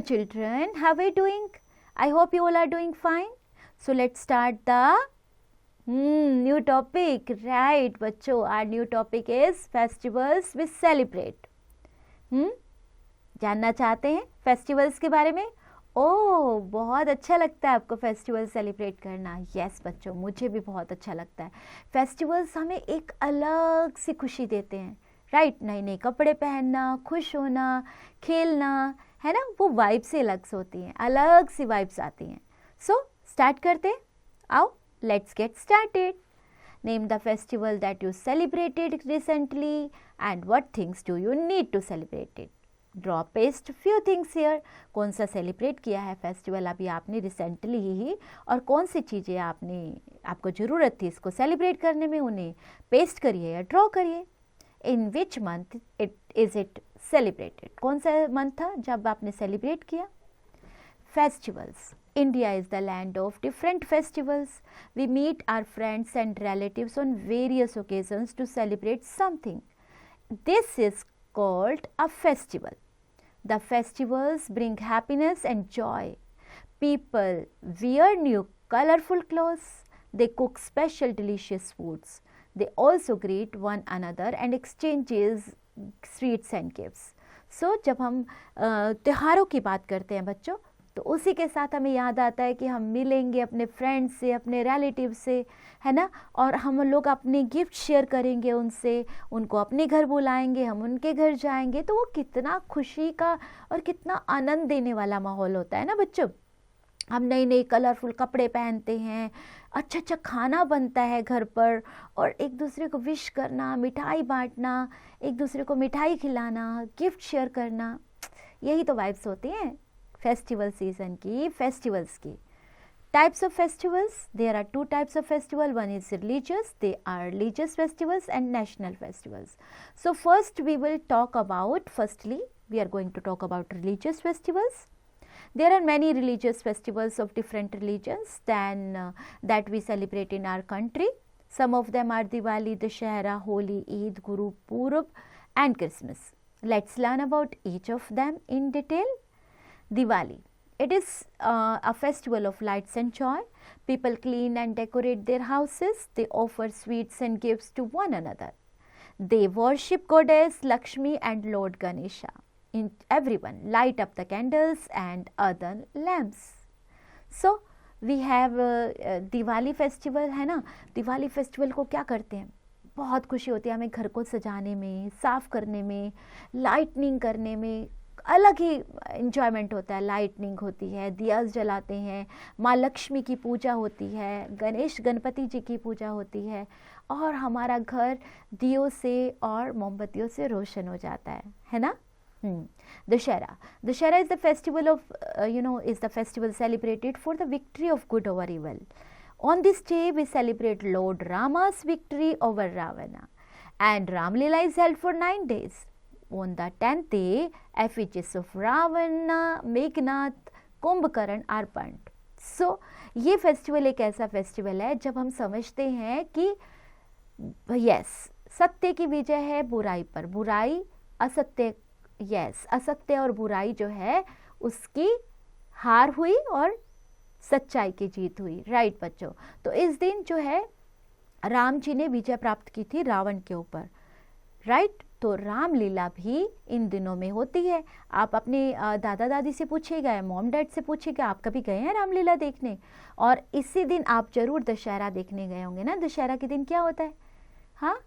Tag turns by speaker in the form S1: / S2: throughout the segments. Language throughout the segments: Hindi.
S1: children, how are you doing? I hope you all are doing fine. So let's start the new topic. Right, बच्चों, our new topic is festivals we celebrate. जानना चाहते हैं फेस्टिवल्स के बारे में? ओह, बहुत अच्छा लगता है आपको फेस्टिवल सेलिब्रेट करना. यस बच्चों, मुझे भी बहुत अच्छा लगता है. फेस्टिवल्स हमें एक अलग सी खुशी देते हैं. राइट, नए नए कपड़े पहनना, खुश होना, खेलना, है ना, वो वाइब से अलग से होती हैं, अलग सी वाइब्स आती हैं. सो स्टार्ट करते हैं. आओ, let's get started. Name the festival that you celebrated recently and what things do you need to celebrate it. Draw paste few things here. कौन सा सेलिब्रेट किया है फेस्टिवल अभी आपने रिसेंटली ही, और कौन सी चीज़ें आपको ज़रूरत थी इसको सेलिब्रेट करने में, उन्हें पेस्ट करिए या ड्रॉ करिए. इन विच मंथ इट सेलिब्रेटेड. कौन सा मंथ था जब आपने सेलिब्रेट किया? Festivals. India is the land of different festivals. We meet our friends and relatives on various occasions to celebrate something. This is called a festival. The festivals bring happiness and joy. People wear new colorful clothes. They cook special delicious foods. They also greet one another and exchanges sweets and gifts. So जब हम त्योहारों की बात करते हैं बच्चों, तो उसी के साथ हमें याद आता है कि हम मिलेंगे अपने फ्रेंड्स से, अपने रिलेटिव से, है ना, और हम लोग अपने गिफ्ट शेयर करेंगे उनसे, उनको अपने घर बुलाएंगे, हम उनके घर जाएंगे. तो वो कितना खुशी का और कितना आनंद देने वाला माहौल होता है ना बच्चों. हम नए नए कलरफुल कपड़े पहनते हैं, अच्छा अच्छा खाना बनता है घर पर, और एक दूसरे को विश करना, मिठाई बांटना, एक दूसरे को मिठाई खिलाना, गिफ्ट शेयर करना, यही तो वाइब्स होती हैं फेस्टिवल सीजन की, फेस्टिवल्स की. Types of festivals. There are two types of festival. One is religious. They are religious festivals and national festivals. So first we will talk about, firstly we are going to talk about religious festivals. There are many religious festivals of different religions that we celebrate in our country. Some of them are Diwali, Dussehra, Holi, Eid, Guru Purab and Christmas. Let's learn about each of them in detail. Diwali. It is a festival of lights and joy. People clean and decorate their houses. They offer sweets and gifts to one another. They worship Goddess Lakshmi and Lord Ganesha. Everyone light up the candles and other lamps. So we have Diwali festival, है ना. दिवाली फेस्टिवल को क्या करते हैं, बहुत खुशी होती है हमें घर को सजाने में, साफ़ करने में, लाइटनिंग करने में, अलग ही इन्जॉयमेंट होता है. लाइटनिंग होती है, दिया जलाते हैं, माँ लक्ष्मी की पूजा होती है, गणेश गणपति जी की पूजा होती है, और हमारा घर दियों से और मोमबत्तियों से रोशन हो जाता है ना. Dussehra. Dussehra is the festival of, is the festival celebrated for the victory of good over evil. On this day, we celebrate Lord Rama's victory over Ravana. And Ram Leela is held for 9 days. On the 10th day, effigies of Ravana, Meghnad, Kumbhakaran are burnt. So, ये फेस्टिवल एक ऐसा फेस्टिवल है जब हम समझते हैं कि यस, सत्य की विजय है बुराई पर, बुराई असत्य, असत्य और बुराई जो है उसकी हार हुई और सच्चाई की जीत हुई. राइट बच्चों, तो इस दिन जो है राम जी ने विजय प्राप्त की थी रावण के ऊपर. राइट, तो रामलीला भी इन दिनों में होती है. आप अपने दादा दादी से पूछिएगा, मॉम डैड से पूछिएगा, आप कभी गए हैं रामलीला देखने? और इसी दिन आप जरूर दशहरा देखने गए होंगे ना. दशहरा के दिन क्या होता है? हाँ,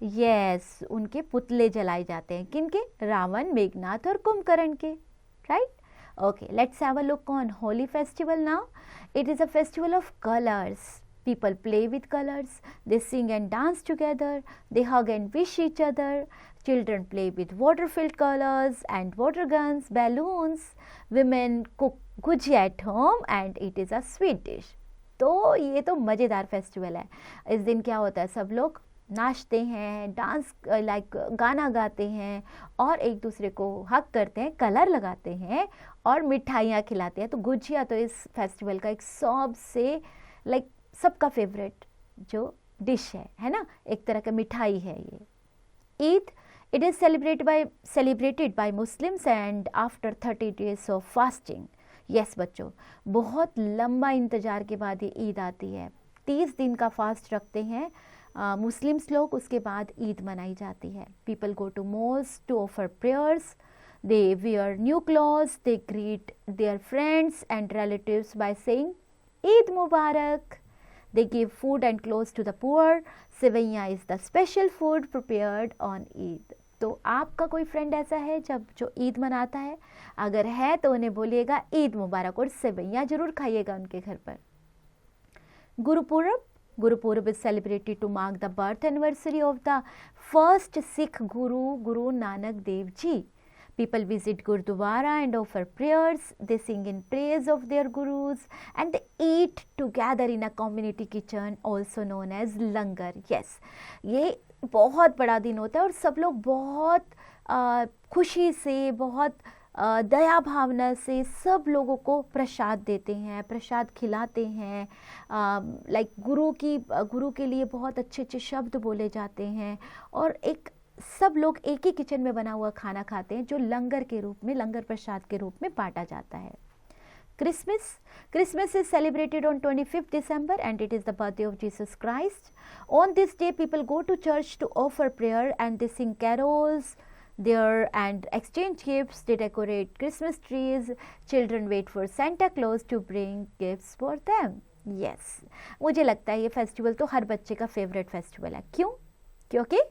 S1: यस, उनके पुतले जलाए जाते हैं. किनके? रावण, मेघनाथ और कुंभकर्ण के. Right. Okay, let's have a look on Holi festival now. It is a festival of colours. People play with colors. They sing and dance together. They hug and wish each other. Children play with water-filled colors and water guns, balloons. Women cook gujia at home and it is a sweet dish. तो ये तो मज़ेदार फेस्टिवल है. इस दिन क्या होता है, सब लोग नाचते हैं, डांस गाना गाते हैं, और एक दूसरे को हक करते हैं, कलर लगाते हैं और मिठाइयाँ खिलाते हैं. तो गुजिया तो इस फेस्टिवल का एक सबसे सबका फेवरेट जो डिश है ना, एक तरह का मिठाई है ये. Eid. It is celebrated by Muslims and after 30 days of fasting. Yes बच्चों, बहुत लंबा इंतज़ार के बाद ये ईद आती है. 30 दिन का फास्ट रखते हैं मुस्लिम्स लोग, उसके बाद ईद मनाई जाती है. People go to mosque to offer prayers. They wear new clothes. They greet their friends and relatives by saying Eid Mubarak. They give food and clothes to the poor. Sevaiya is the special food prepared on Eid. तो आपका कोई फ्रेंड ऐसा है जो ईद मनाता है? अगर है तो उन्हें बोलिएगा ईद मुबारक और सेवैयाँ जरूर खाइएगा उनके घर पर. Gurupurab is celebrated to mark the birth anniversary of the first Sikh Guru, Guru Nanak Dev Ji. People visit Gurdwara and offer prayers. They sing in praise of their gurus and they eat together in a community kitchen, also known as langar. Yes, ये बहुत बड़ा दिन होता है और सब लोग बहुत खुशी से, बहुत दया भावना से सब लोगों को प्रसाद देते हैं, प्रसाद खिलाते हैं. लाइक गुरु के लिए बहुत अच्छे अच्छे शब्द बोले जाते हैं और एक सब लोग एक ही किचन में बना हुआ खाना खाते हैं जो लंगर के रूप में, लंगर प्रसाद के रूप में बांटा जाता है. Christmas is celebrated on 25th December and it is the birthday of Jesus Christ. On this day, people go to church to offer prayer and they sing carols there and exchange gifts. They decorate Christmas trees. Children wait for Santa Claus to bring gifts for them. Yes, मुझे लगता है ये फेस्टिवल तो हर बच्चे का फेवरेट फेस्टिवल है. क्यों? क्योंकि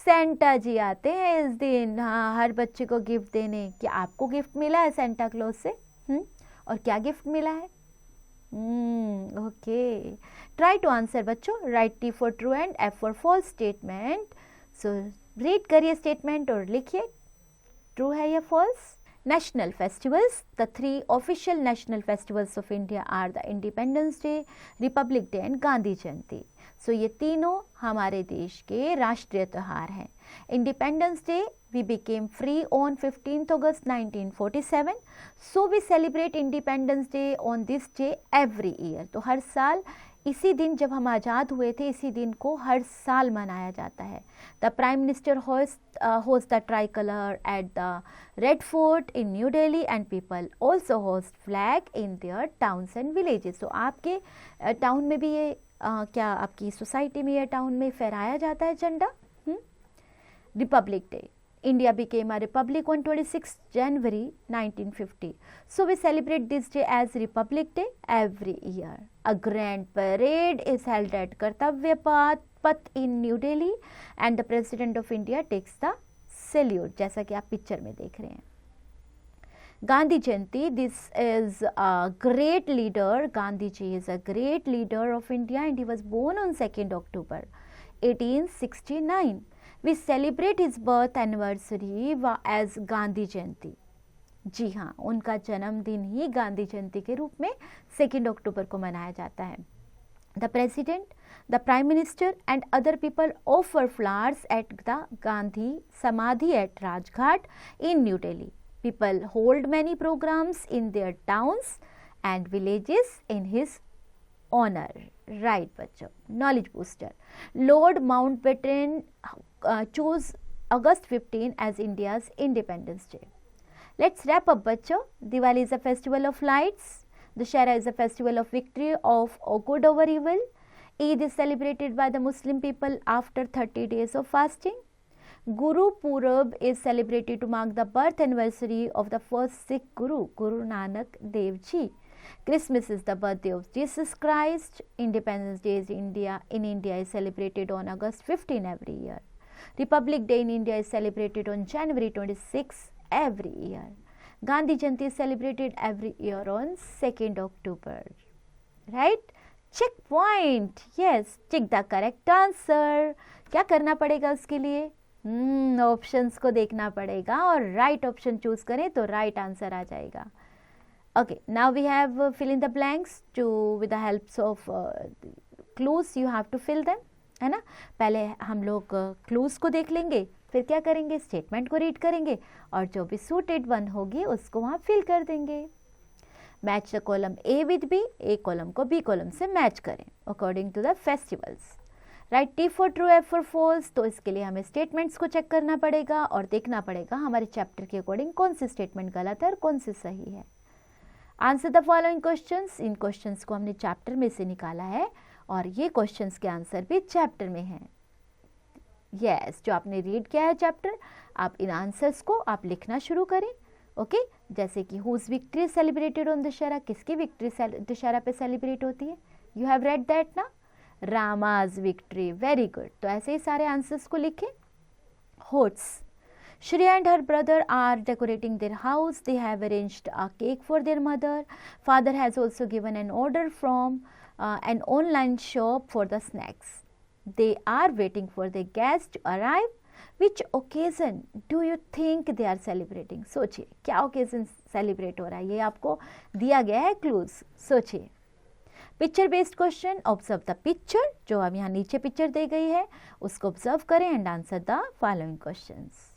S1: सेंटा जी आते हैं इस दिन. हाँ, हर बच्चे को गिफ्ट देने. क्या आपको गिफ्ट मिला है सेंटा क्लॉज से? और क्या गिफ्ट मिला है? ओके, ट्राई टू आंसर बच्चों. Write T for true and F for false statement. So read करिए स्टेटमेंट और लिखिए ट्रू है या false. National festivals. The 3 official national festivals of India are the Independence Day, Republic Day and Gandhi Jayanti. So ये तीनों हमारे देश के राष्ट्रीय त्योहार हैं. Independence Day, we became free on 15th August 1947. So we celebrate Independence Day on this day every year. तो हर साल इसी दिन जब हम आज़ाद हुए थे, इसी दिन को हर साल मनाया जाता है. The prime minister host the try colour at the red fort in new Delhi and people also host flag in their towns and villages. तो आपके टाउन में भी ये क्या आपकी सोसाइटी में या टाउन में फहराया जाता है झंडा? Republic day. India became a republic on 26 January 1950. So we celebrate this day as Republic Day every year. A grand parade is held at Kartavya Path in New Delhi and the President of India takes the salute, जैसा कि आप पिक्चर में देख रहे हैं. Gandhi Jayanti, this is a great leader. Gandhi Ji is a great leader of India and he was born on 2nd October 1869. We celebrate his birth anniversary as Gandhi Jayanti. जी हाँ, उनका जन्मदिन ही गांधी जयंती के रूप में 2 अक्टूबर को मनाया जाता है. The President, the Prime Minister and other people offer flowers at the Gandhi Samadhi at Rajghat in New Delhi. People hold many programs in their towns and villages in his honor. Right बच्चों. Knowledge booster. Lord Mountbatten chose August 15 as India's Independence Day. Let's wrap up बच्चों. Diwali is a festival of lights. Dussehra is a festival of victory of good over evil. Eid is celebrated by the Muslim people after 30 days of fasting. Guru Purab is celebrated to mark the birth anniversary of the first Sikh Guru, Guru Nanak Dev Ji. Christmas is the birthday of Jesus Christ. Independence Day in India is celebrated on August 15 every year. Republic Day in India is celebrated on January 26 every year. Gandhi Jayanti is celebrated every year on 2nd October. Right? Check point. Yes, check the correct answer. क्या करना पड़ेगा उसके लिए? ऑप्शंस को देखना पड़ेगा और राइट ऑप्शन चूज करें तो राइट आंसर आ जाएगा. Okay, now we have fill in the blanks with the helps of clues. You have to fill them, है ना. पहले हम लोग clues को देख लेंगे, फिर क्या करेंगे, स्टेटमेंट को रीड करेंगे और जो भी suited one होगी उसको वहाँ फिल कर देंगे. Match the column A with B, A column को B कॉलम से मैच करें according to the festivals. Right, T for true, F for false. तो इसके लिए हमें स्टेटमेंट्स को चेक करना पड़ेगा और देखना पड़ेगा हमारे चैप्टर के अकॉर्डिंग कौन सी स्टेटमेंट गलत है और कौन सी सही है। Answer the following questions. In questions को हमने चैप्टर में से निकाला है और ये क्वेश्चंस के आंसर भी चैप्टर में हैं। यस, जो आपने रीड किया है चैप्टर, आप इन आंसर्स को आप लिखना शुरू करें। ओके, जैसे कि whose victory celebrated on Dussehra, किसकी विक्ट्री दशहरा पे सेलिब्रेट होती है? यू हैव रेड दैट ना, रामाज विक्ट्री। Very good. तो ऐसे ही सारे आंसर्स को लिखें। होट्स, Shreya and her brother are decorating their house. They have arranged a cake for their mother. Father has also given an order from an online shop for the snacks. They are waiting for their guests to arrive. Which occasion do you think they are celebrating? सोचिए क्या occasion celebrate हो रहा है, ये आपको दिया गया है clues। सोचिए। Picture based question, observe the picture. जो हम यहाँ नीचे पिक्चर दी गई है उसको ऑब्जर्व करें and answer the following questions.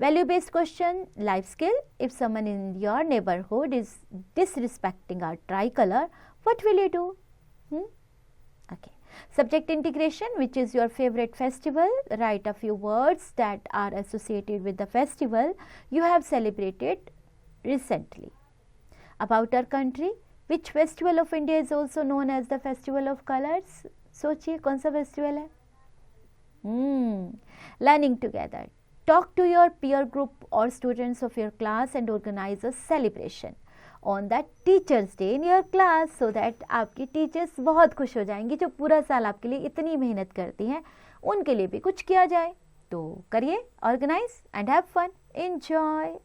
S1: Value based question, life skill. If someone in your neighborhood is disrespecting our tricolor, what will you do? Okay. Subject integration, which is your favorite festival? Write a few words that are associated with the festival you have celebrated recently. About our country, which festival of India is also known as the Festival of Colors? सोचिए कौन सा फेस्टिवल है? Learning together. Talk to your peer group or students of your class and organize a celebration on that Teachers Day in your class so that आपकी टीचर्स बहुत खुश हो जाएंगी जो पूरा साल आपके लिए इतनी मेहनत करती हैं, उनके लिए भी कुछ किया जाए। तो करिए, organise and have fun, enjoy.